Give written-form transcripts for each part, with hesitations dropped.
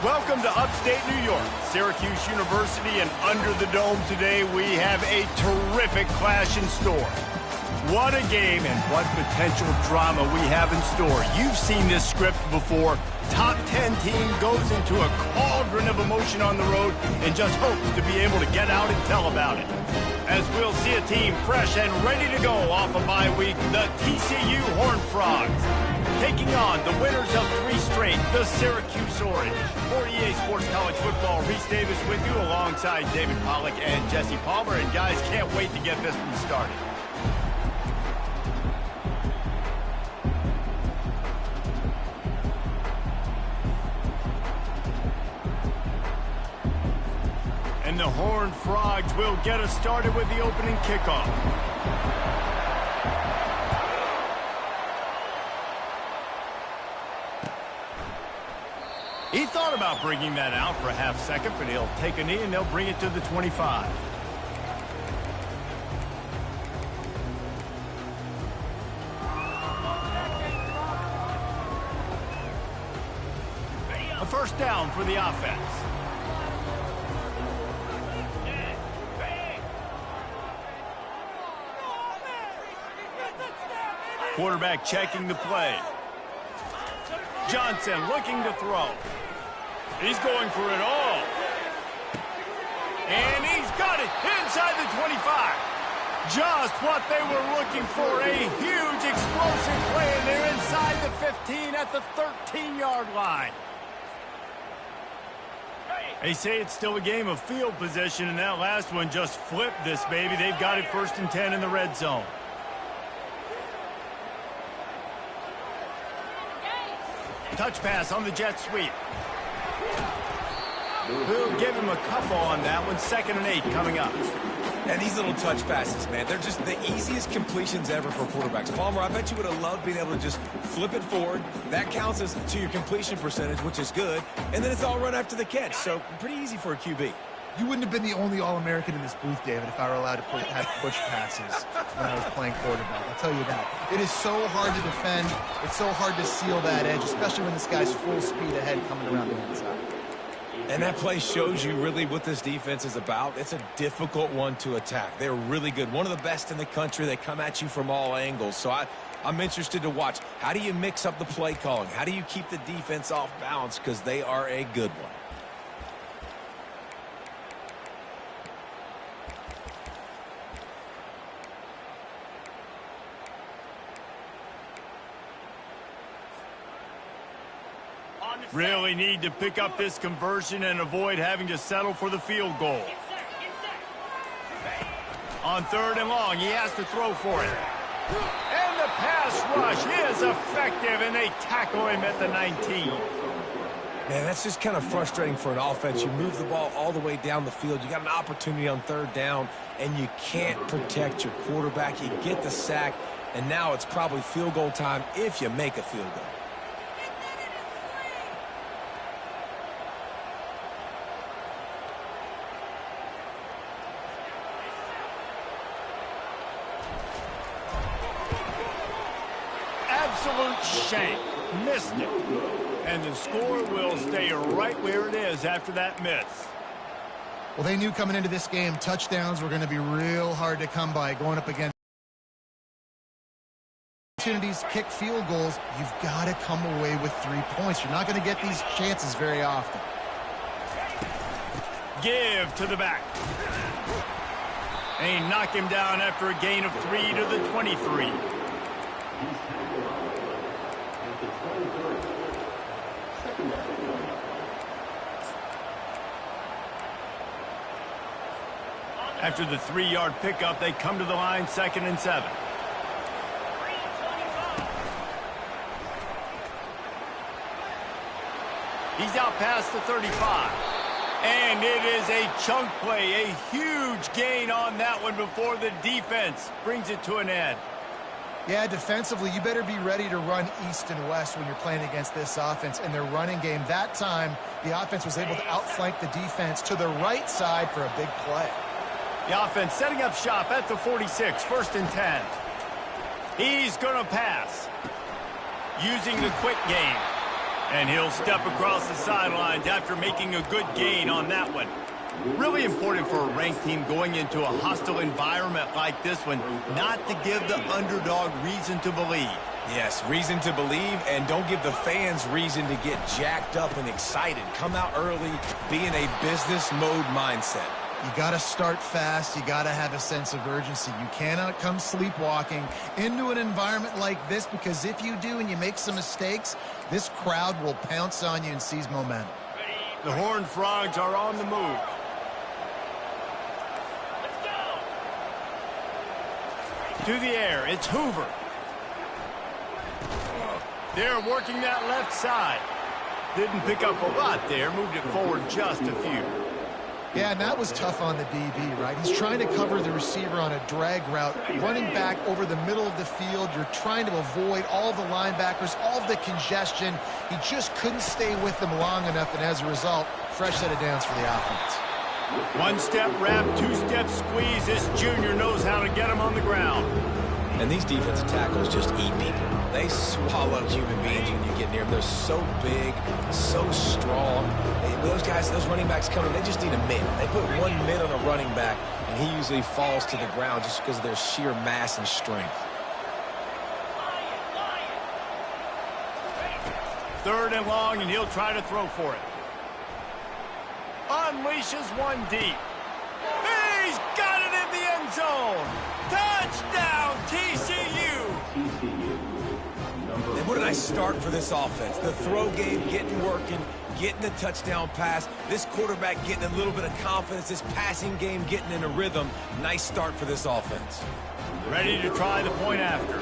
Welcome to upstate New York, Syracuse University, and under the dome today we have a terrific clash in store. What a game and what potential drama we have in store. You've seen this script before. Top 10 team goes into a cauldron of emotion on the road and just hopes to be able to get out and tell about it. As we'll see a team fresh and ready to go off a bye week, the TCU Horned Frogs, taking on the winners of 3 straight, the Syracuse Orange. For EA Sports College Football, Reese Davis with you alongside David Pollack and Jesse Palmer. And guys, can't wait to get this one started. And the Horned Frogs will get us started with the opening kickoff. He thought about bringing that out for a half second, but he'll take a knee and they'll bring it to the 25. A first down for the offense. Quarterback checking the play. Johnson looking to throw. He's going for it all. And he's got it inside the 25. Just what they were looking for. A huge explosive play, and they're inside the 15 at the 13-yard line. They say it's still a game of field position, and that last one just flipped this baby. They've got it 1st and 10 in the red zone. Touch pass on the jet sweep. We'll give him a couple on that one. 2nd and 8 coming up. And these little touch passes, man, they're just the easiest completions ever for quarterbacks. Palmer, I bet you would have loved being able to just flip it forward. That counts as to your completion percentage, which is good. And then it's all run after the catch. So pretty easy for a QB. You wouldn't have been the only All-American in this booth, David, if I were allowed to have push passes when I was playing quarterback. I'll tell you that. It is so hard to defend. It's so hard to seal that edge, especially when this guy's full speed ahead coming around the inside. And that play shows you really what this defense is about. It's a difficult one to attack. They're really good. One of the best in the country. They come at you from all angles. So I'm interested to watch. How do you mix up the play calling? How do you keep the defense off balance? Because they are a good one. Really need to pick up this conversion and avoid having to settle for the field goal. On 3rd and long, he has to throw for it. And the pass rush is effective, and they tackle him at the 19. Man, that's just kind of frustrating for an offense. You move the ball all the way down the field. You got an opportunity on 3rd down, and you can't protect your quarterback. You get the sack, and now it's probably field goal time if you make a field goal. Absolute shank. Missed it. And the score will stay right where it is after that miss. Well, they knew coming into this game, touchdowns were going to be real hard to come by going up against opportunities, kick field goals. You've got to come away with 3 points. You're not going to get these chances very often. Give to the back. They knock him down after a gain of 3 to the 23. After the 3-yard pickup, they come to the line, 2nd and 7. He's out past the 35. And it is a chunk play, a huge gain on that one before the defense brings it to an end. Yeah, defensively, you better be ready to run east and west when you're playing against this offense. In their running game, that time, the offense was able to outflank the defense to the right side for a big play. The offense setting up shop at the 46, 1st and 10. He's going to pass. Using the quick game. And he'll step across the sidelines after making a good gain on that one. Really important for a ranked team going into a hostile environment like this one, not to give the underdog reason to believe. Yes, reason to believe, and don't give the fans reason to get jacked up and excited. Come out early, be in a business mode mindset. You got to start fast. You got to have a sense of urgency. You cannot come sleepwalking into an environment like this, because if you do and you make some mistakes, this crowd will pounce on you and seize momentum. The Horned Frogs are on the move. To the air, it's Hoover. They're working that left side. Didn't pick up a lot there, moved it forward just a few. Yeah, and that was tough on the DB, right? He's trying to cover the receiver on a drag route, running back over the middle of the field. You're trying to avoid all the linebackers, all of the congestion. He just couldn't stay with them long enough, and as a result, fresh set of downs for the offense. One-step wrap, two-step squeeze. This junior knows how to get him on the ground. And these defensive tackles just eat people. They swallow human beings when you get near them. They're so big, so strong. Those guys, those running backs coming, they just need a mid. They put one mid on a running back, and he usually falls to the ground just because of their sheer mass and strength. Third and long, and he'll try to throw for it. Unleashes one deep. He's got it in the end zone. Touchdown, TCU. And what did I start for this offense? The throw game getting working, getting the touchdown pass. This quarterback getting a little bit of confidence. This passing game getting in a rhythm. Nice start for this offense. Ready to try the point after.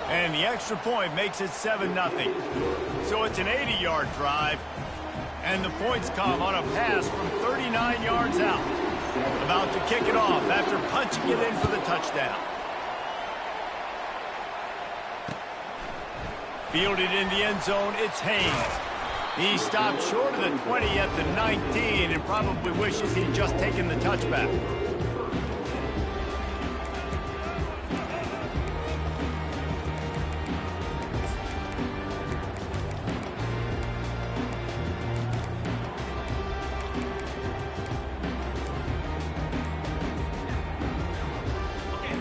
And the extra point makes it 7-0. So it's an 80-yard drive. And the points come on a pass from 39 yards out. About to kick it off after punching it in for the touchdown. Fielded in the end zone, it's Haynes. He stopped short of the 20 at the 19 and probably wishes he'd just taken the touchback.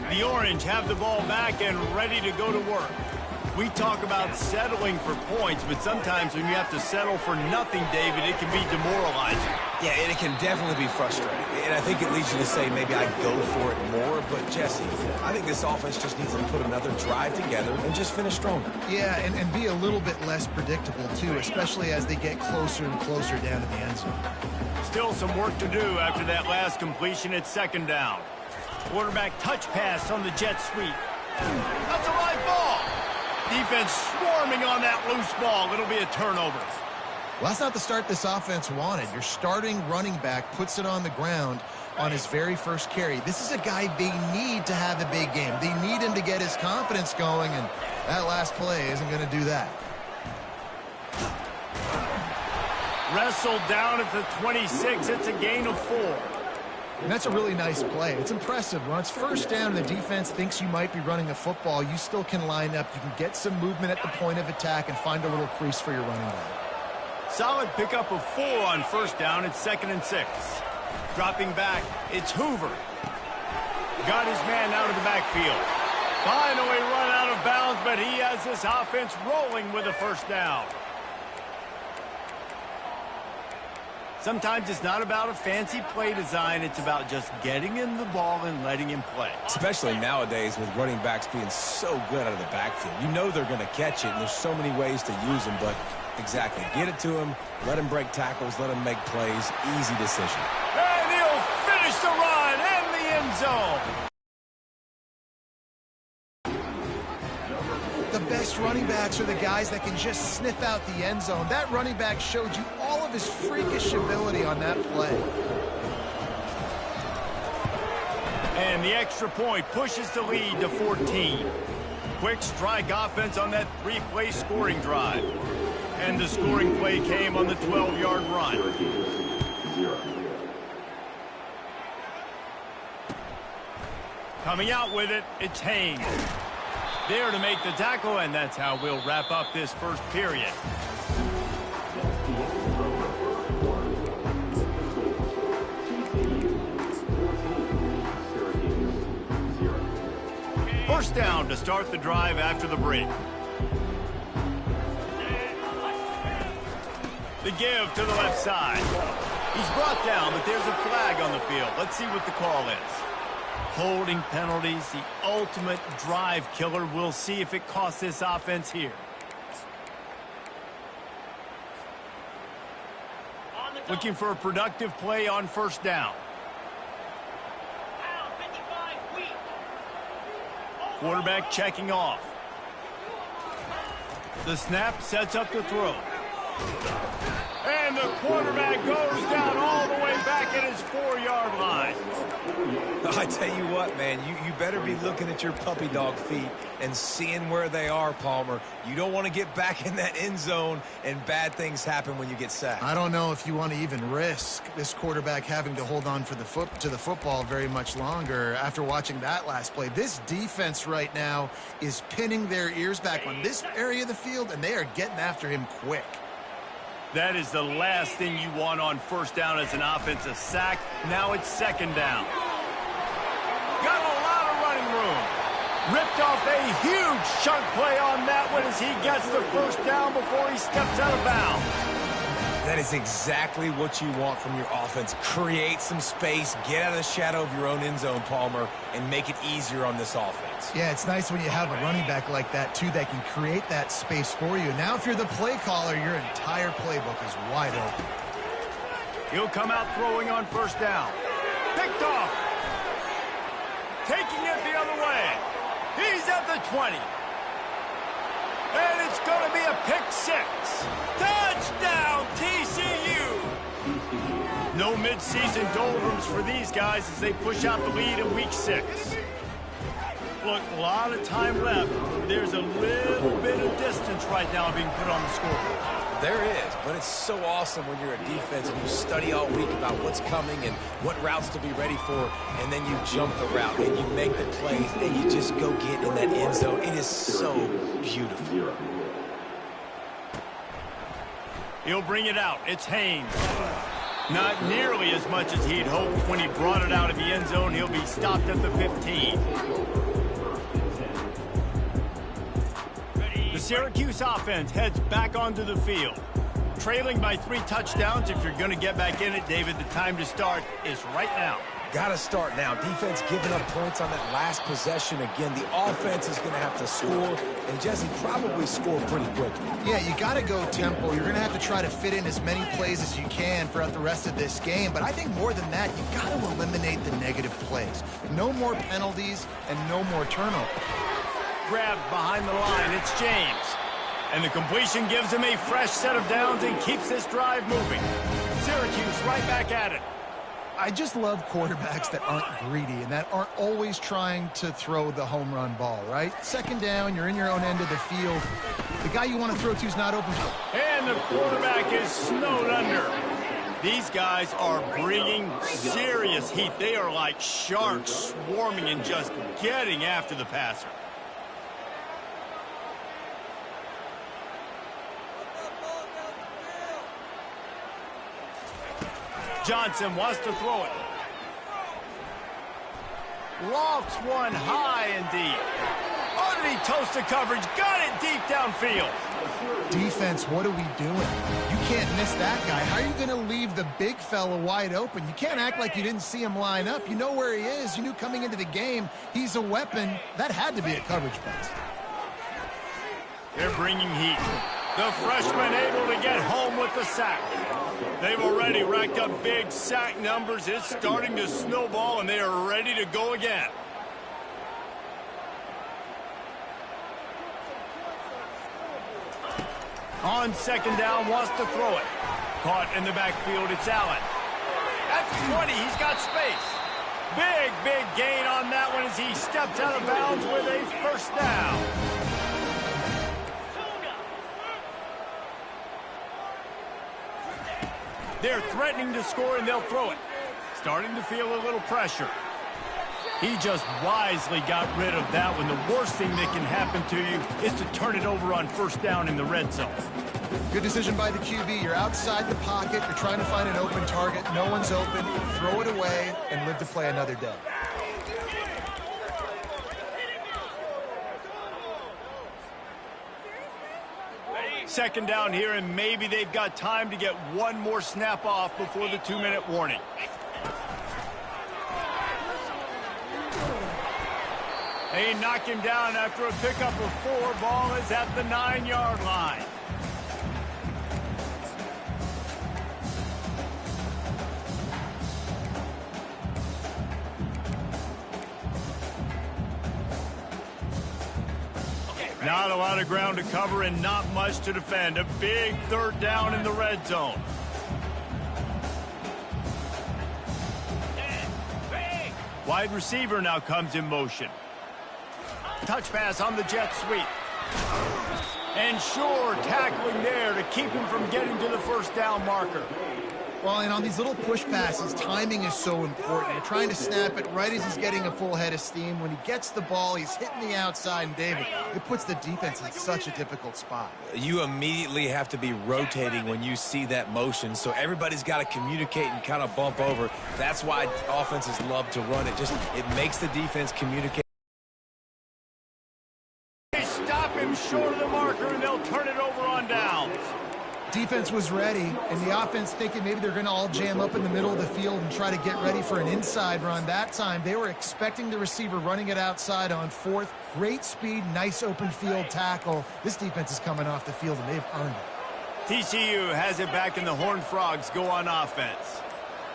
The Orange have the ball back and ready to go to work. We talk about settling for points, but sometimes when you have to settle for nothing, David, it can be demoralizing. Yeah, and it can definitely be frustrating. And I think it leads you to say maybe I'd go for it more. But, Jesse, I think this offense just needs to put another drive together and just finish stronger. Yeah, and be a little bit less predictable, too, especially as they get closer and closer down to the end zone. Still some work to do after that last completion at second down. Quarterback touch pass on the jet sweep. That's a live ball. Defense swarming on that loose ball. It'll be a turnover. Well, that's not the start this offense wanted. Your starting running back puts it on the ground on his very first carry. This is a guy they need to have a big game. They need him to get his confidence going, and that last play isn't going to do that. Wrestled down at the 26. It's a gain of 4. And that's a really nice play. It's impressive. When it's first down and the defense thinks you might be running a football, you still can line up. You can get some movement at the point of attack and find a little crease for your running back. Solid pickup of 4 on first down. It's 2nd and 6. Dropping back, it's Hoover. Got his man out of the backfield. Finally run out of bounds, but he has this offense rolling with a first down. Sometimes it's not about a fancy play design. It's about just getting him the ball and letting him play. Especially nowadays with running backs being so good out of the backfield. You know they're going to catch it, and there's so many ways to use them. But exactly, get it to him, let him break tackles, let him make plays. Easy decision. And he'll finish the run in the end zone. The best running backs are the guys that can just sniff out the end zone. That running back showed you all of his freakish ability on that play. And the extra point pushes the lead to 14. Quick strike offense on that 3-play scoring drive. And the scoring play came on the 12-yard run. Coming out with it, it's Haynes. There to make the tackle, and that's how we'll wrap up this first period. First down to start the drive after the break. The give to the left side. He's brought down, but there's a flag on the field. Let's see what the call is. Holding penalties, the ultimate drive killer. We'll see if it costs this offense here. Looking for a productive play on first down. Quarterback checking off. The snap sets up the throw. And the quarterback goes down all the way back at his 4-yard line. I tell you what, man, you better be looking at your puppy dog feet and seeing where they are, Palmer. You don't want to get back in that end zone and bad things happen when you get sacked. I don't know if you want to even risk this quarterback having to hold on to the football very much longer after watching that last play. This defense right now is pinning their ears back on this area of the field, and they are getting after him quick. That is the last thing you want on first down as an offensive sack. Now it's second down. Got a lot of running room. Ripped off a huge chunk play on that one as he gets the first down before he steps out of bounds. That is exactly what you want from your offense. Create some space, get out of the shadow of your own end zone, Palmer, and make it easier on this offense. Yeah, it's nice when you have a running back like that, too, that can create that space for you. Now, if you're the play caller, your entire playbook is wide open. He'll come out throwing on first down. Picked off. Taking it the other way. He's at the 20. And it's going to be a pick six. Touchdown, TCU! No midseason doldrums for these guys as they push out the lead in week 6. Look, a lot of time left. There's a little bit of distance right now being put on the score. There is, but it's so awesome when you're a defense and you study all week about what's coming and what routes to be ready for, and then you jump the route and you make the plays and you just go get in that end zone. It is so beautiful. He'll bring it out. It's Haynes. Not nearly as much as he'd hoped when he brought it out of the end zone. He'll be stopped at the 15. The Syracuse offense heads back onto the field. Trailing by 3 touchdowns. If you're going to get back in it, David, the time to start is right now. Got to start now. Defense giving up points on that last possession. Again, the offense is going to have to score, and Jesse probably score pretty quickly. Yeah, you got to go tempo. You're going to have to try to fit in as many plays as you can throughout the rest of this game. But I think more than that, you got to eliminate the negative plays. No more penalties and no more turnovers. Grabbed behind the line. It's James. And the completion gives him a fresh set of downs and keeps this drive moving. Syracuse right back at it. I just love quarterbacks that aren't greedy and that aren't always trying to throw the home run ball, right? Second down, you're in your own end of the field. The guy you want to throw to is not open. And the quarterback is snowed under. These guys are bringing serious heat. They are like sharks swarming and just getting after the passer. Johnson wants to throw it. Lofts one high and deep. Underneath toasted coverage. Got it deep downfield. Defense, what are we doing? You can't miss that guy. How are you going to leave the big fella wide open? You can't act like you didn't see him line up. You know where he is. You knew coming into the game he's a weapon. That had to be a coverage pass. They're bringing heat. The freshman able to get home with the sack. They've already racked up big sack numbers. It's starting to snowball, and they are ready to go again. On second down, wants to throw it. Caught in the backfield, it's Allen. That's 20, he's got space. Big gain on that one as he steps out of bounds with a first down. They're threatening to score, and they'll throw it. Starting to feel a little pressure. He just wisely got rid of that one. The worst thing that can happen to you is to turn it over on first down in the red zone. Good decision by the QB. You're outside the pocket. You're trying to find an open target. No one's open. Throw it away and live to play another day. Second down here, and maybe they've got time to get one more snap off before the 2-minute warning. They knock him down after a pickup of 4. Ball is at the 9-yard line. Not a lot of ground to cover and not much to defend. A big third down in the red zone. Wide receiver now comes in motion. Touch pass on the jet sweep. And sure, tackling there to keep him from getting to the first down marker. Well, and on these little push passes, timing is so important. You're trying to snap it right as he's getting a full head of steam. When he gets the ball, he's hitting the outside, and David, it puts the defense in such a difficult spot. You immediately have to be rotating when you see that motion, so everybody's got to communicate and kind of bump over. That's why offenses love to run it. It makes the defense communicate. They stop him short of the marker, and they'll turn it over on downs. Defense was ready, and the offense thinking maybe they're going to all jam up in the middle of the field and try to get ready for an inside run. That time, they were expecting the receiver running it outside on 4th. Great speed, nice open field tackle. This defense is coming off the field, and they've earned it. TCU has it back, and the Horned Frogs go on offense.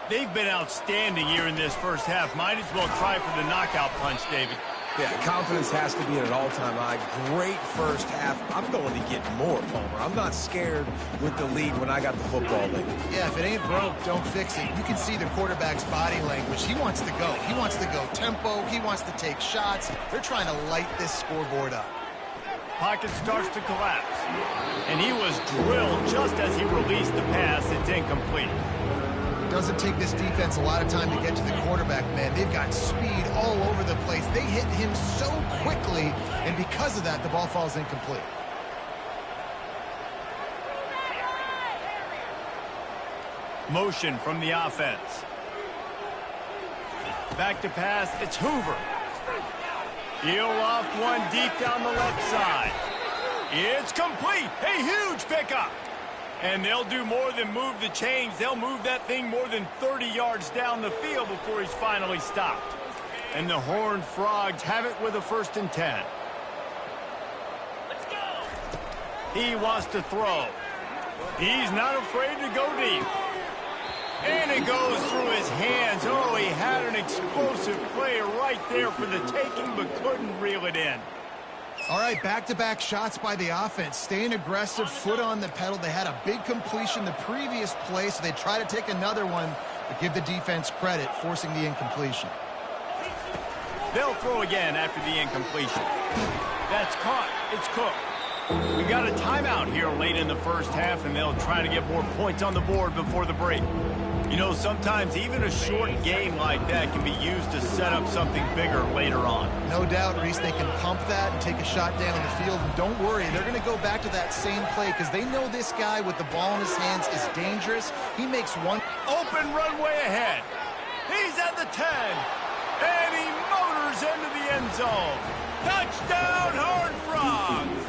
They've been outstanding here in this first half. Might as well try for the knockout punch, David. Yeah, confidence has to be at an all-time high. Great first half. I'm going to get more, Palmer. I'm not scared with the lead when I got the football lead. Yeah, if it ain't broke, don't fix it. You can see the quarterback's body language. He wants to go. He wants to go tempo. He wants to take shots. They're trying to light this scoreboard up. Pocket starts to collapse. And he was drilled just as he released the pass. It's incomplete. Doesn't take this defense a lot of time to get to the quarterback, man. They've got speed all over the place. They hit him so quickly, and because of that, the ball falls incomplete. Motion from the offense. Back to pass, it's Hoover. He'll off one deep down the left side. It's complete, a huge pickup. And they'll do more than move the chains. They'll move that thing more than 30 yards down the field before he's finally stopped. And the Horned Frogs have it with a 1st and 10. Let's go. He wants to throw. He's not afraid to go deep. And it goes through his hands. Oh, he had an explosive play right there for the taking, but couldn't reel it in. All right, back-to-back shots by the offense. Staying aggressive, foot on the pedal. They had a big completion the previous play, so they try to take another one, but give the defense credit, forcing the incompletion. They'll throw again after the incompletion. That's caught. It's cooked. We got a timeout here late in the first half, and they'll try to get more points on the board before the break. You know, sometimes even a short game like that can be used to set up something bigger later on. No doubt, Reese, they can pump that and take a shot down in the field. And don't worry, they're going to go back to that same play because they know this guy with the ball in his hands is dangerous. He makes one. Open runway ahead. He's at the 10. And he motors into the end zone. Touchdown, Horned Frogs.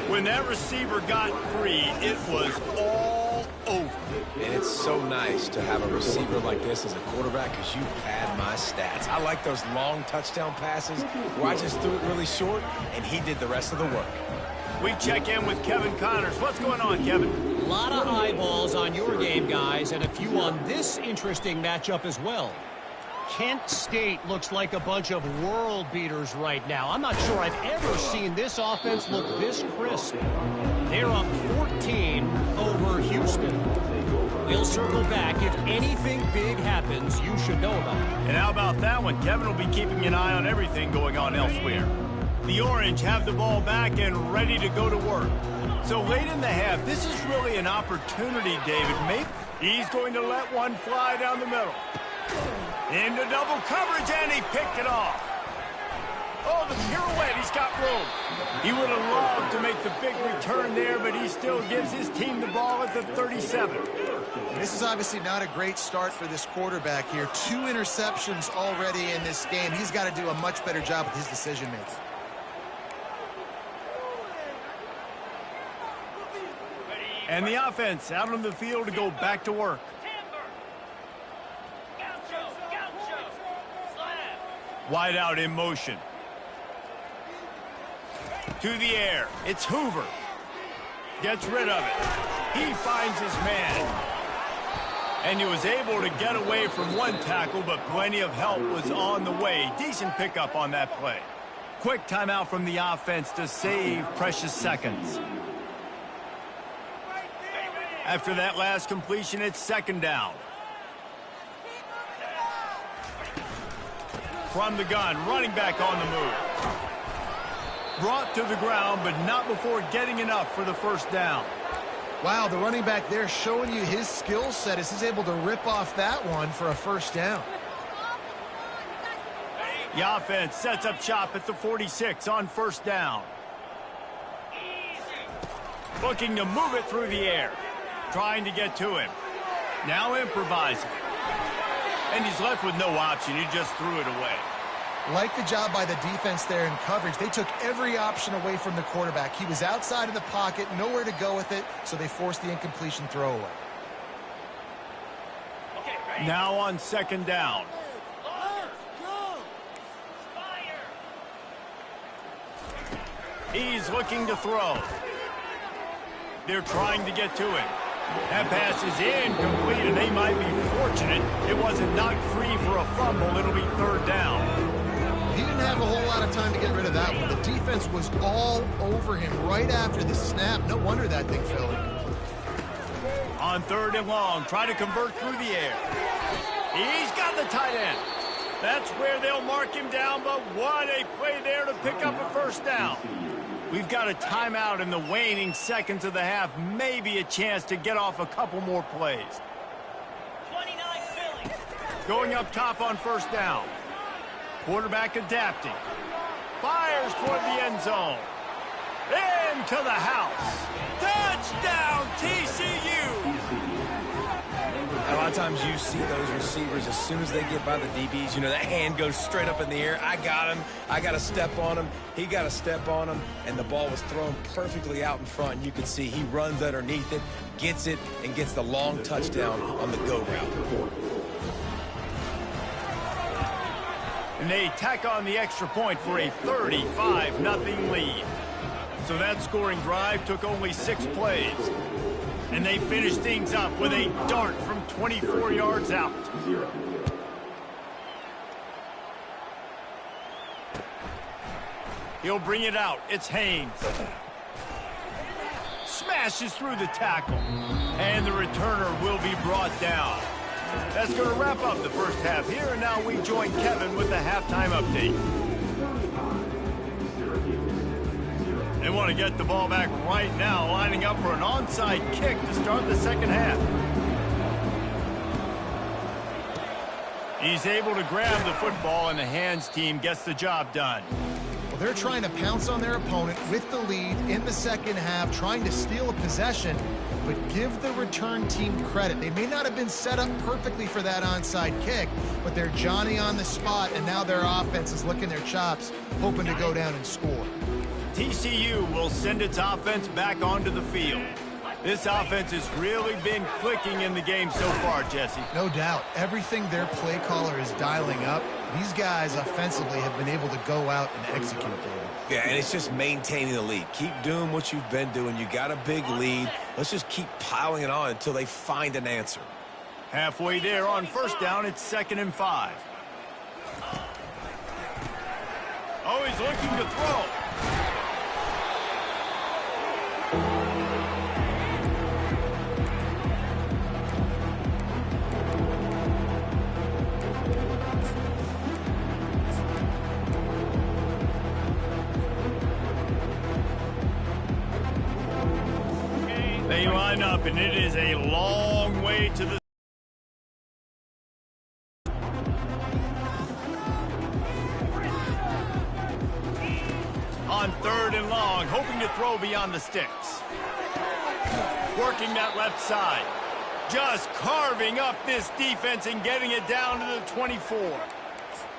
When that receiver got free, it was all over. And it's so nice to have a receiver like this as a quarterback because you pad my stats. I like those long touchdown passes where I just threw it really short and he did the rest of the work. We check in with Kevin Connors. What's going on, Kevin? A lot of eyeballs on your game, guys, and a few on this interesting matchup as well. Kent State looks like a bunch of world beaters right now. I'm not sure I've ever seen this offense look this crisp. They're up 14 over Houston. We'll circle back. If anything big happens, you should know about it. And how about that one? Kevin will be keeping an eye on everything going on elsewhere. The Orange have the ball back and ready to go to work. So late in the half, this is really an opportunity, David. Maybe he's going to let one fly down the middle. Into double coverage, and he picked it off. Oh, the pirouette, he's got room. He would have loved to make the big return there, but he still gives his team the ball at the 37. This is obviously not a great start for this quarterback here. 2 interceptions already in this game. He's got to do a much better job with his decision-making. And the offense out on the field to go back to work. Wide out in motion. To the air. It's Hoover. Gets rid of it. He finds his man. And he was able to get away from one tackle, but plenty of help was on the way. Decent pickup on that play. Quick timeout from the offense to save precious seconds. After that last completion, it's second down. From the gun, running back on the move. Brought to the ground, but not before getting enough for the first down. Wow, the running back there showing you his skill set as he's able to rip off that one for a first down. The offense sets up shop at the 46 on first down. Looking to move it through the air. Trying to get to him. Now improvising. And he's left with no option. He just threw it away. Like the job by the defense there in coverage. They took every option away from the quarterback. He was outside of the pocket, nowhere to go with it, so they forced the incompletion throwaway. Now on second down. He's looking to throw. They're trying to get to him. That pass is incomplete, and they might be fortunate it wasn't knocked free for a fumble. It'll be third down. He didn't have a whole lot of time to get rid of that one. The defense was all over him right after the snap. No wonder that thing fell incomplete. On third and long, try to convert through the air. He's got the tight end. That's where they'll mark him down, but what a play there to pick up a first down. We've got a timeout in the waning seconds of the half. Maybe a chance to get off a couple more plays. 29 Philly. Going up top on first down. Quarterback adapting. Fires toward the end zone. Into the house. Touchdown, TCU! A lot of times you see those receivers, as soon as they get by the DBs, you know, that hand goes straight up in the air. I got him. I got to step on him. He got to step on him. And the ball was thrown perfectly out in front. And you can see he runs underneath it, gets it, and gets the long touchdown on the go route. And they tack on the extra point for a 35-0 lead. So that scoring drive took only 6 plays. And they finished things up with a dart from 24 yards out. He'll bring it out. It's Haynes. Smashes through the tackle. And the returner will be brought down. That's going to wrap up the first half here. And now we join Kevin with the halftime update. They want to get the ball back right now, lining up for an onside kick to start the second half. He's able to grab the football, and the hands team gets the job done. Well, they're trying to pounce on their opponent with the lead in the second half, trying to steal a possession, but give the return team credit. They may not have been set up perfectly for that onside kick, but they're Johnny on the spot, and now their offense is licking their chops, hoping to go down and score. TCU will send its offense back onto the field. This offense has really been clicking in the game so far, Jesse. No doubt. Everything their play caller is dialing up, these guys offensively have been able to go out and execute, David. Yeah, and it's just maintaining the lead. Keep doing what you've been doing. You got a big lead. Let's just keep piling it on until they find an answer. Halfway there on first down, it's 2nd and 5. Oh, he's looking to throw. They line up, and it is a long way to the... on the sticks. Working that left side. Just carving up this defense and getting it down to the 24.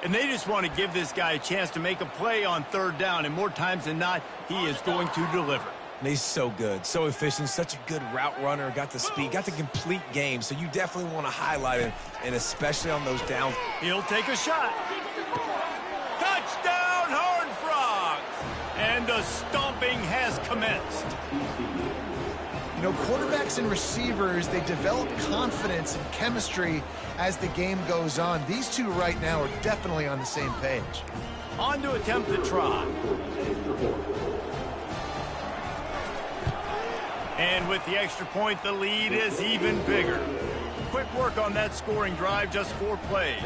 And they just want to give this guy a chance to make a play on third down. And more times than not, he is going to deliver. And he's so good, so efficient, such a good route runner, got the speed, got the complete game. So you definitely want to highlight him, and especially on those downs. He'll take a shot. Touchdown, Horned Frogs! And the stomping has commenced. You know, quarterbacks and receivers, they develop confidence and chemistry as the game goes on. These two right now are definitely on the same page. On to attempt the try. And with the extra point, the lead is even bigger. Quick work on that scoring drive, just 4 plays.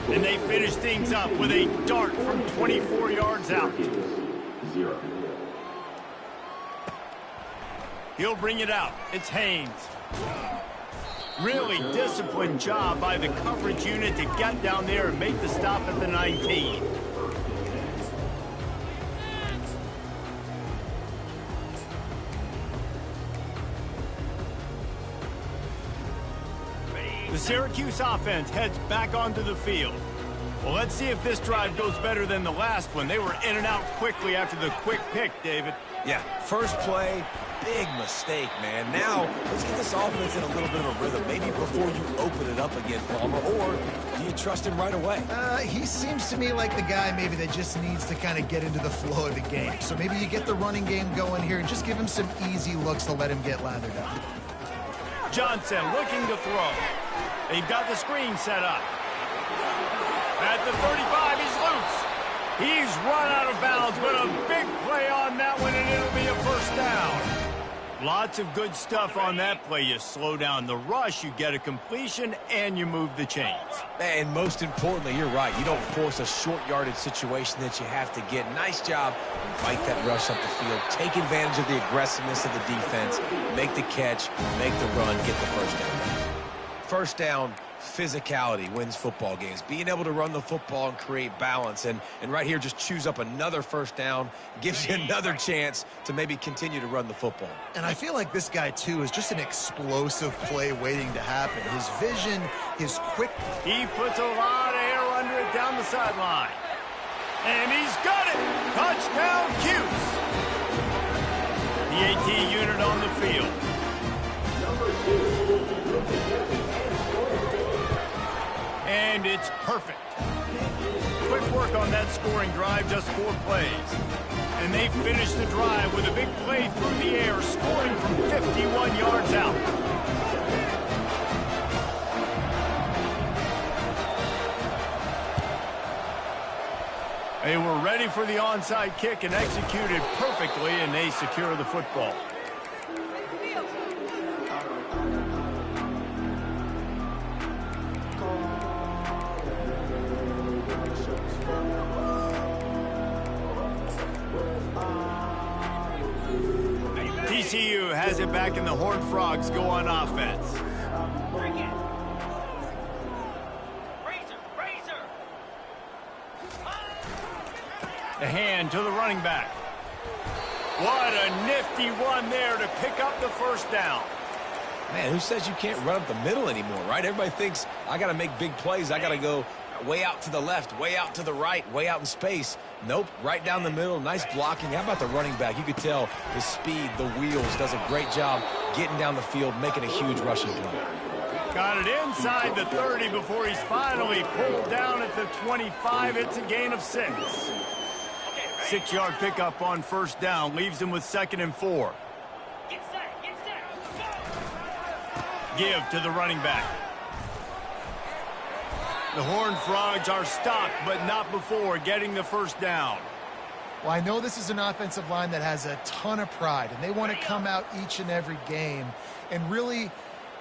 And they finish things up with a dart from 24 yards out. He'll bring it out. It's Haynes. Really disciplined job by the coverage unit to get down there and make the stop at the 19. The Syracuse offense heads back onto the field. Well, let's see if this drive goes better than the last one. They were in and out quickly after the quick pick, David. Yeah, first play, big mistake, man. Now, let's get this offense in a little bit of a rhythm. Maybe before you open it up again, Palmer, or do you trust him right away? He seems to me like the guy maybe that just needs to kind of get into the flow of the game. So maybe you get the running game going here and just give him some easy looks to let him get lathered up. Johnson looking to throw. They've got the screen set up. At the 35, he's loose. He's run out of bounds, but a big play on that one, and it'll be a first down. Lots of good stuff on that play. You slow down the rush, you get a completion, and you move the chains. And most importantly, you're right. You don't force a short yardage situation that you have to get. Nice job. Fight that rush up the field. Take advantage of the aggressiveness of the defense. Make the catch, make the run, get the first down. First down, physicality wins football games. Being able to run the football and create balance. And right here, just choose up another first down. Gives you another chance to maybe continue to run the football. And I feel like this guy, too, is just an explosive play waiting to happen. His vision, his quick... He puts a lot of air under it down the sideline. And he's got it! Touchdown, Cuse! The AT unit on the field. And it's perfect. Quick work on that scoring drive, just 4 plays. And they finish the drive with a big play through the air, scoring from 51 yards out. They were ready for the onside kick and executed perfectly, and they secure the football. TCU has it back, and the Horned Frogs go on offense. The hand to the running back. What a nifty run there to pick up the first down. Man, who says you can't run up the middle anymore, right? Everybody thinks, I got to make big plays. I got to go way out to the left, way out to the right, way out in space. Nope, right down the middle. Nice blocking. How about the running back? You could tell the speed, the wheels, does a great job getting down the field, making a huge rushing play. Got it inside the 30 before he's finally pulled down at the 25. It's a gain of 6. 6-yard pickup on first down. Leaves him with 2nd and 4. Get set, get set. Give to the running back. The Horned Frogs are stopped, but not before getting the first down. Well, I know this is an offensive line that has a ton of pride, and they want to come out each and every game and really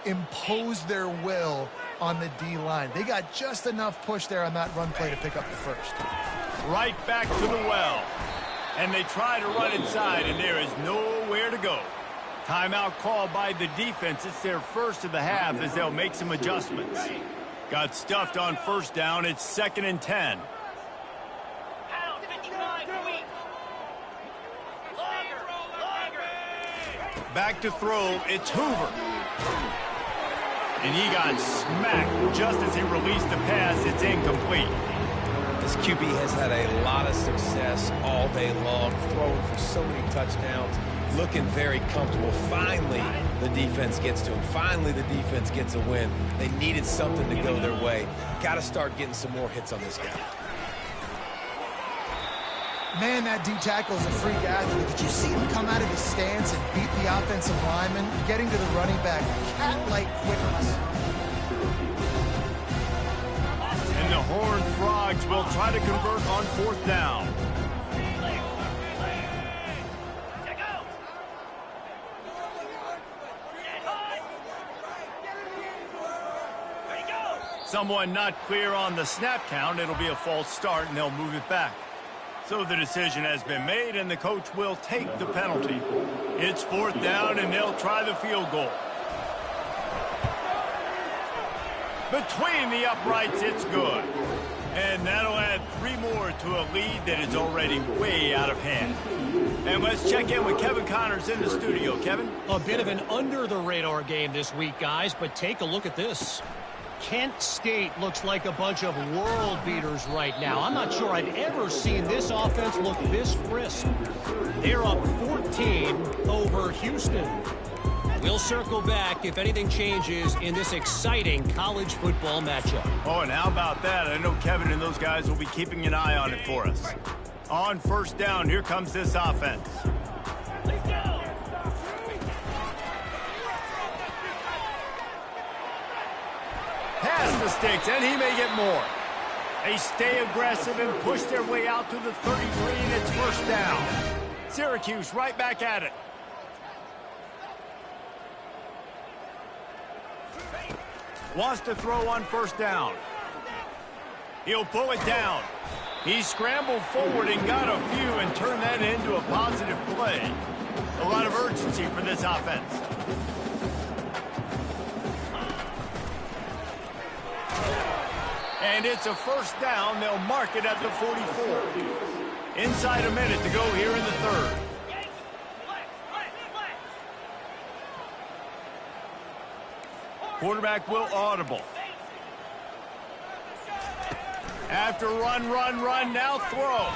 impose their will on the D-line. They got just enough push there on that run play to pick up the first. Right back to the well. And they try to run inside, and there is nowhere to go. Timeout called by the defense. It's their first of the half as they'll make some adjustments. Got stuffed on first down. It's 2nd and 10. Pound 55 weak. Longer, longer. Back to throw, it's Hoover. And he got smacked just as he released the pass. It's incomplete. This QB has had a lot of success all day long, throwing for so many touchdowns, looking very comfortable. Finally, the defense gets to him. Finally, the defense gets a win. They needed something to go their way. Got to start getting some more hits on this guy. Man, that D tackle is a freak athlete. Did you see him come out of his stance and beat the offensive lineman, getting to the running back? Cat-like quickness. And the Horned Frogs will try to convert on 4th down. Someone not clear on the snap count. It'll be a false start, and they'll move it back. So the decision has been made, and the coach will take the penalty. It's 4th down, and they'll try the field goal. Between the uprights, it's good. And that'll add 3 more to a lead that is already way out of hand. And let's check in with Kevin Connors in the studio. Kevin? A bit of an under-the-radar game this week, guys, but take a look at this. Kent State looks like a bunch of world beaters right now. I'm not sure I've ever seen this offense look this crisp. They're up 14 over Houston. We'll circle back if anything changes in this exciting college football matchup. Oh, and how about that? I know Kevin and those guys will be keeping an eye on it for us. On 1st down, here comes this offense. Pass the sticks, and he may get more. They stay aggressive and push their way out to the 33, and it's 1st down. Syracuse right back at it. Wants to throw on 1st down. He'll pull it down. He scrambled forward and got a few and turned that into a positive play. A lot of urgency for this offense. And it's a 1st down. They'll mark it at the 44. Inside a minute to go here in the 3rd. Quarterback will audible. After run, now throw.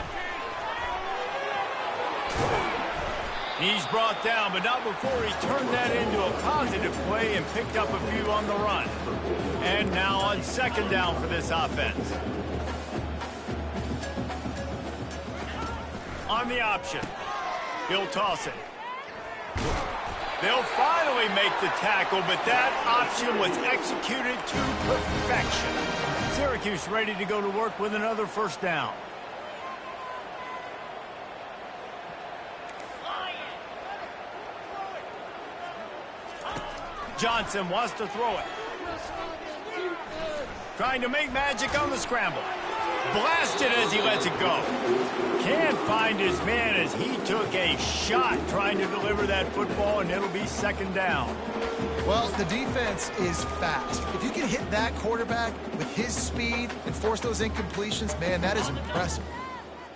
He's brought down, but not before he turned that into a positive play and picked up a few on the run. And now on 2nd down for this offense. On the option. He'll toss it. They'll finally make the tackle, but that option was executed to perfection. Syracuse ready to go to work with another 1st down. Johnson wants to throw it. Trying to make magic on the scramble. Blasted as he lets it go. Can't find his man as he took a shot trying to deliver that football, and it'll be 2nd down. Well, the defense is fast. If you can hit that quarterback with his speed and force those incompletions, man, that is impressive.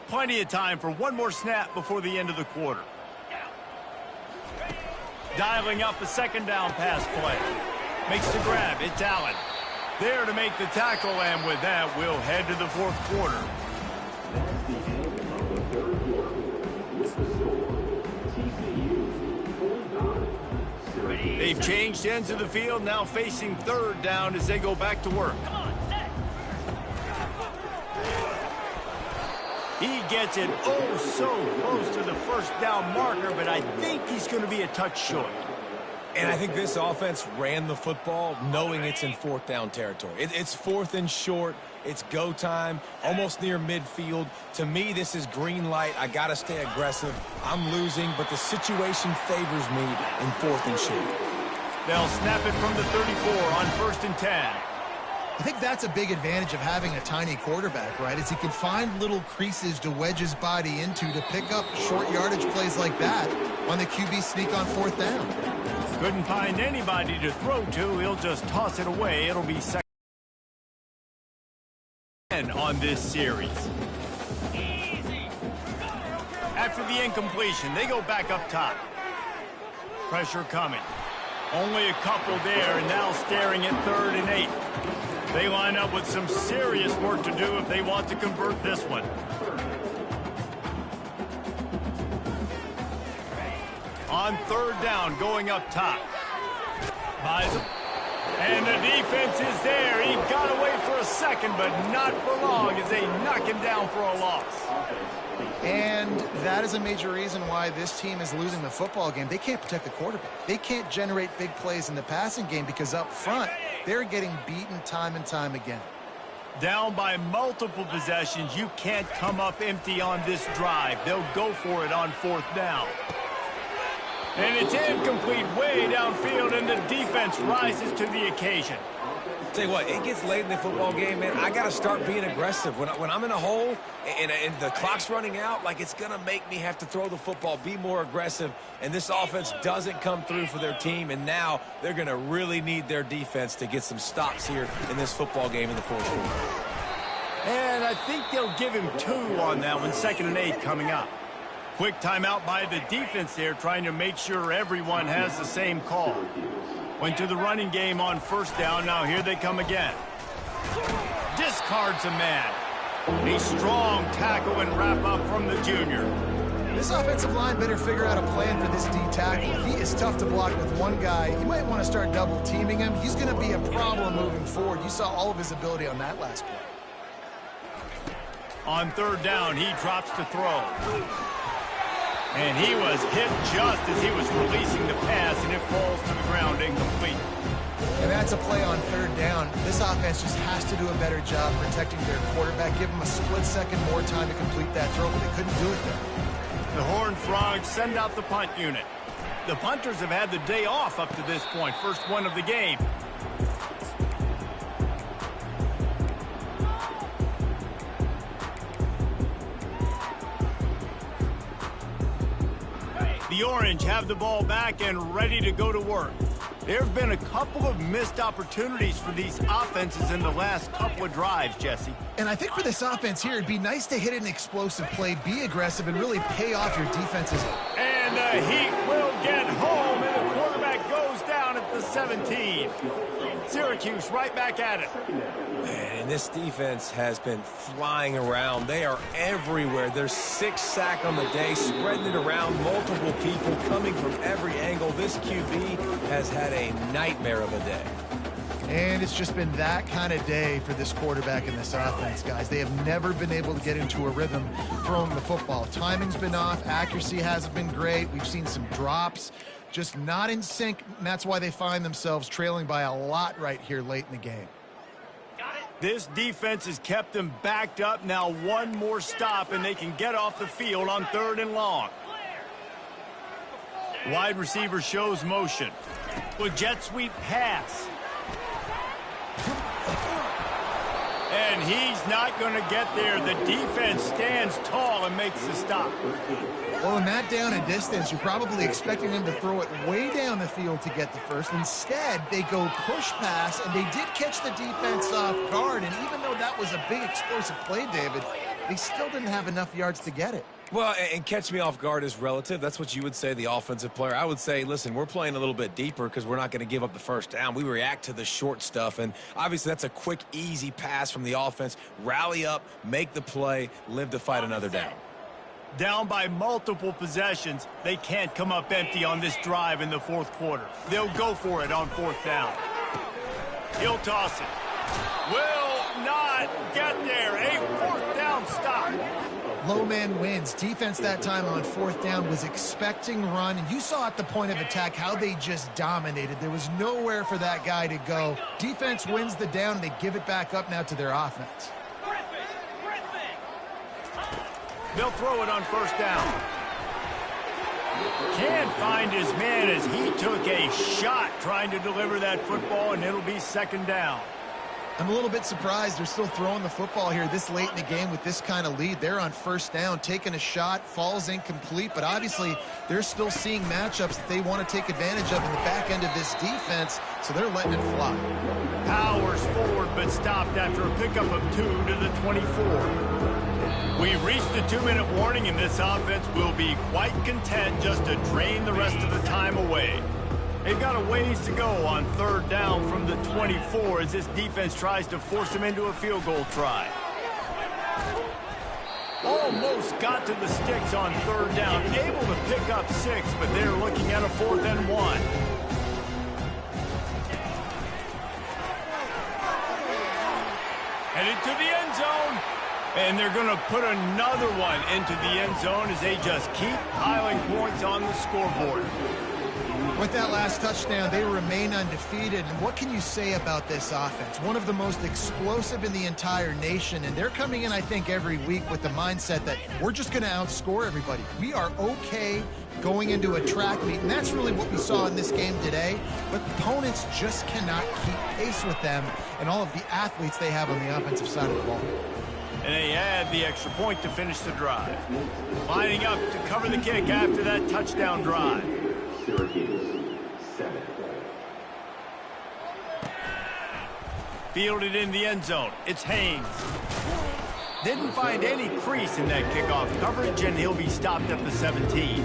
Plenty of time for one more snap before the end of the quarter. Dialing up a 2nd down pass play. Makes the grab. It's Allen. There to make the tackle, and with that, we'll head to the 4th quarter. They've changed ends of the field, now facing 3rd down as they go back to work. He gets it oh so close to the 1st down marker, but I think he's going to be a touch short. And I think this offense ran the football knowing it's in 4th down territory. It's 4th and short. It's go time, almost near midfield. To me, this is green light. I got to stay aggressive. I'm losing, but the situation favors me in 4th and short. They'll snap it from the 34 on 1st and 10. I think that's a big advantage of having a tiny quarterback, right? Is he can find little creases to wedge his body into to pick up short yardage plays like that on the QB sneak on 4th down. Couldn't find anybody to throw to. He'll just toss it away. It'll be 2nd on this series. After the incompletion, they go back up top. pressure coming. Only a couple there, and now staring at 3rd and 8. They line up with some serious work to do if they want to convert this one. On 3rd down, going up top. Buys him. And the defense is there. He got away for a second, but not for long as they knock him down for a loss. And that is a major reason why this team is losing the football game. They can't protect the quarterback. They can't generate big plays in the passing game because up front, they're getting beaten time and time again. Down by multiple possessions, you can't come up empty on this drive. They'll go for it on 4th down. And it's incomplete way downfield, and the defense rises to the occasion. Tell you what, it gets late in the football game, man. I got to start being aggressive. When I'm in a hole and the clock's running out, like it's going to make me have to throw the football, be more aggressive, and this offense doesn't come through for their team, and now they're going to really need their defense to get some stops here in this football game in the 4th quarter. And I think they'll give him 2 on that one, 2nd and 8 coming up. Quick timeout by the defense there, trying to make sure everyone has the same call. Went to the running game on 1st down. Now here they come again. Discards a man. A strong tackle and wrap up from the junior. This offensive line better figure out a plan for this D tackle. He is tough to block with one guy. You might want to start double teaming him. He's going to be a problem moving forward. You saw all of his ability on that last play. On 3rd down, he drops to throw. And he was hit just as he was releasing the pass, and it falls to the ground incomplete. And that's a play on 3rd down. This offense just has to do a better job protecting their quarterback. Give him a split second more time to complete that throw, but they couldn't do it there. The Horned Frogs send out the punt unit. The punters have had the day off up to this point. First one of the game. The Orange have the ball back and ready to go to work. There have been a couple of missed opportunities for these offenses in the last couple of drives, Jesse. And I think for this offense here, it'd be nice to hit an explosive play, be aggressive, and really pay off your defenses. And the Heat will get home, and the quarterback goes down at the 17. Syracuse right back at it. And this defense has been flying around. They are everywhere. There's 6 sacks on the day, spreading it around, multiple people coming from every angle. This QB has had a nightmare of a day. And it's just been that kind of day for this quarterback and this offense, guys. They have never been able to get into a rhythm throwing the football. Timing's been off. Accuracy hasn't been great. We've seen some drops. Just not in sync, and that's why they find themselves trailing by a lot right here late in the game. This defense has kept them backed up. Now one more stop, and they can get off the field on 3rd and long. Wide receiver shows motion. With jet sweep pass. And he's not going to get there. The defense stands tall and makes the stop. Well, in that down and distance, you're probably expecting them to throw it way down the field to get the first. Instead, they go push pass, and they did catch the defense off guard. And even though that was a big explosive play, David, they still didn't have enough yards to get it. Well, and catch me off guard is relative. That's what you would say, the offensive player. I would say, listen, we're playing a little bit deeper because we're not going to give up the first down. We react to the short stuff, and obviously that's a quick, easy pass from the offense. Rally up, make the play, live to fight another down. Down by multiple possessions, they can't come up empty on this drive in the 4th quarter. They'll go for it on 4th down. He'll toss it. Will not get there. A 4th down stop. Low man wins. Defense that time on 4th down was expecting run, and you saw at the point of attack how they just dominated. There was nowhere for that guy to go. Defense wins the down. They give it back up now to their offense. They'll throw it on 1st down. Can't find his man as he took a shot trying to deliver that football, and it'll be 2nd down. I'm a little bit surprised they're still throwing the football here this late in the game with this kind of lead. They're on 1st down, taking a shot, falls incomplete, but obviously they're still seeing matchups that they want to take advantage of in the back end of this defense, so they're letting it fly. Powers forward, but stopped after a pickup of 2 to the 24. We've reached the 2-minute warning, and this offense will be quite content just to drain the rest of the time away. They've got a ways to go on 3rd down from the 24 as this defense tries to force them into a field goal try. Almost got to the sticks on 3rd down, able to pick up 6, but they're looking at a 4th and 1. Headed to the end zone. And they're going to put another one into the end zone as they just keep piling points on the scoreboard. With that last touchdown, they remain undefeated. And what can you say about this offense? One of the most explosive in the entire nation. And they're coming in, I think, every week with the mindset that we're just going to outscore everybody. We are okay going into a track meet. And that's really what we saw in this game today. But opponents just cannot keep pace with them and all of the athletes they have on the offensive side of the ball. And they add the extra point to finish the drive. Lining up to cover the kick after that touchdown drive. Syracuse, 7. Fielded in the end zone. It's Haynes. Didn't find any crease in that kickoff coverage, and he'll be stopped at the 17.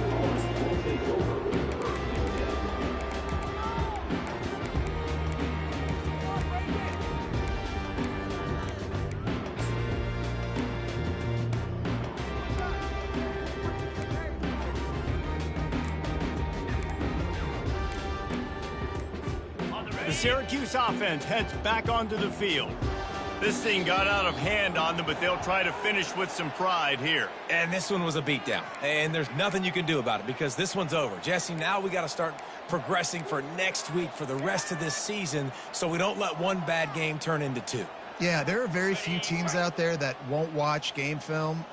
The Syracuse offense heads back onto the field. This thing got out of hand on them, but they'll try to finish with some pride here. And this one was a beatdown. And there's nothing you can do about it because this one's over. Jesse, now we got to start progressing for next week for the rest of this season so we don't let one bad game turn into 2. Yeah, there are very few teams out there that won't watch game film,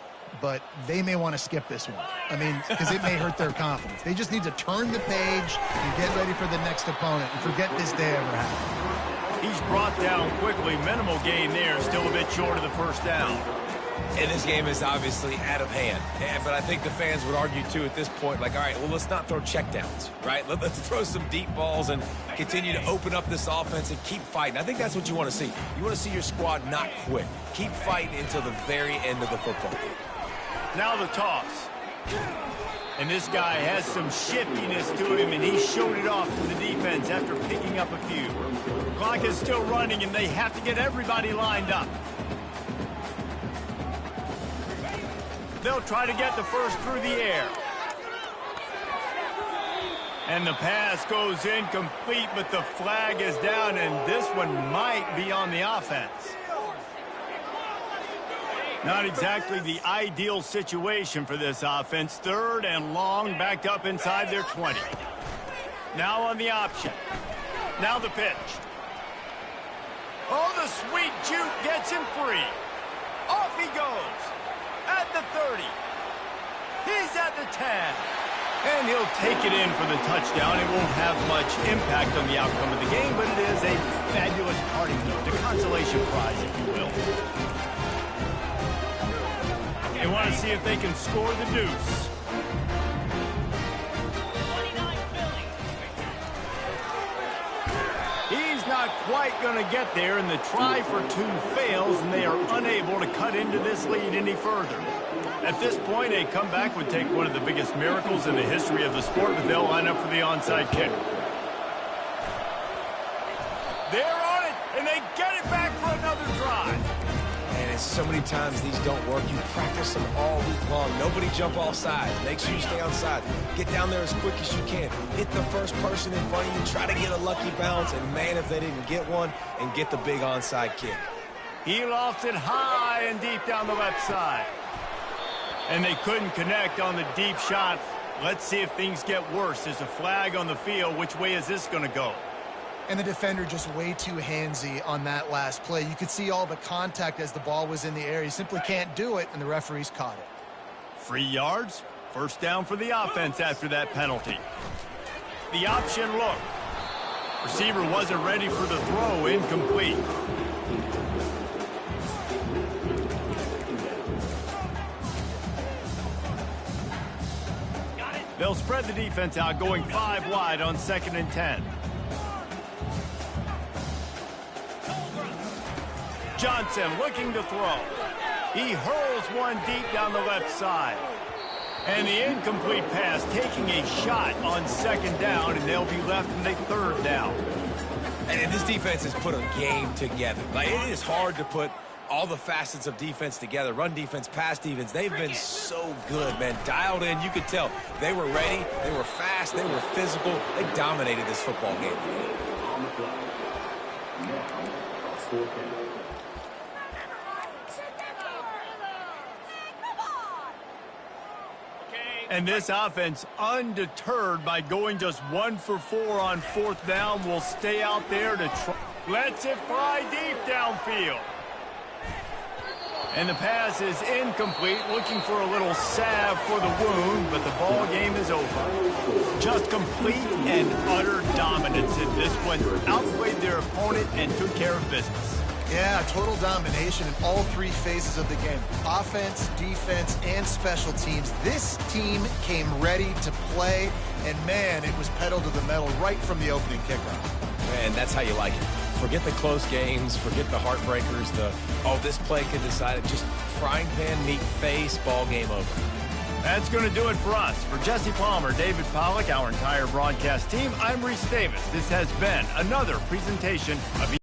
but they may want to skip this one. I mean, because it may hurt their confidence. They just need to turn the page and get ready for the next opponent and forget this day ever happened. He's brought down quickly. Minimal gain there. Still a bit short of the 1st down. And this game is obviously out of hand. But I think the fans would argue, too, at this point, like, all right, well, let's not throw checkdowns, right? Let's throw some deep balls and continue to open up this offense and keep fighting. I think that's what you want to see. You want to see your squad not quit. Keep fighting until the very end of the football game. Now the toss. And this guy has some shiftiness to him, and he showed it off to the defense after picking up a few. Clock is still running, and they have to get everybody lined up. They'll try to get the first through the air. And the pass goes incomplete, but the flag is down, and this one might be on the offense. Not exactly the ideal situation for this offense. 3rd and long, backed up inside their 20. Now on the option. Now the pitch. Oh, the sweet juke gets him free. Off he goes. At the 30. He's at the 10. And he'll take it in for the touchdown. It won't have much impact on the outcome of the game, but it is a fabulous parting note, a consolation prize, if you will. They want to see if they can score the deuce. He's not quite going to get there, and the try for 2 fails, and they are unable to cut into this lead any further. At this point, a comeback would take one of the biggest miracles in the history of the sport, but they'll line up for the onside kick. They're on it, and they get it back for another drive. And so many times these don't work. You practice them all week long. Nobody jump off sides. Make sure you stay on side. Get down there as quick as you can. Hit the first person in front of you. Try to get a lucky bounce. And, man, if they didn't get one, and get the big onside kick. He lofts it high and deep down the left side. And they couldn't connect on the deep shot. Let's see if things get worse. There's a flag on the field. Which way is this going to go? And the defender just way too handsy on that last play. You could see all the contact as the ball was in the air. He simply can't do it, and the referees caught it. 3 yards. 1st down for the offense after that penalty. The option look. Receiver wasn't ready for the throw. Incomplete. They'll spread the defense out, going 5 wide on 2nd and 10. Johnson looking to throw. He hurls one deep down the left side. And the incomplete pass taking a shot on second down, and they'll be left with a third down. And this defense has put a game together. Like, it is hard to put all the facets of defense together. Run defense, pass defense. They've been so good, man. Dialed in. You could tell they were ready. They were fast. They were physical. They dominated this football game today. On the fly. Now, fourth down. And this offense, undeterred by going just 1 for 4 on fourth down, will stay out there to try. Lets it fly deep downfield. And the pass is incomplete, looking for a little salve for the wound, but the ball game is over. Just complete and utter dominance in this one. Outplayed their opponent and took care of business. Yeah, total domination in all three phases of the game. Offense, defense, and special teams. This team came ready to play, and man, it was pedal to the metal right from the opening kickoff. Man, that's how you like it. Forget the close games, forget the heartbreakers, this play could decide it. Just frying pan, meat face, ball game over. That's going to do it for us. For Jesse Palmer, David Pollack, our entire broadcast team, I'm Reese Davis. This has been another presentation of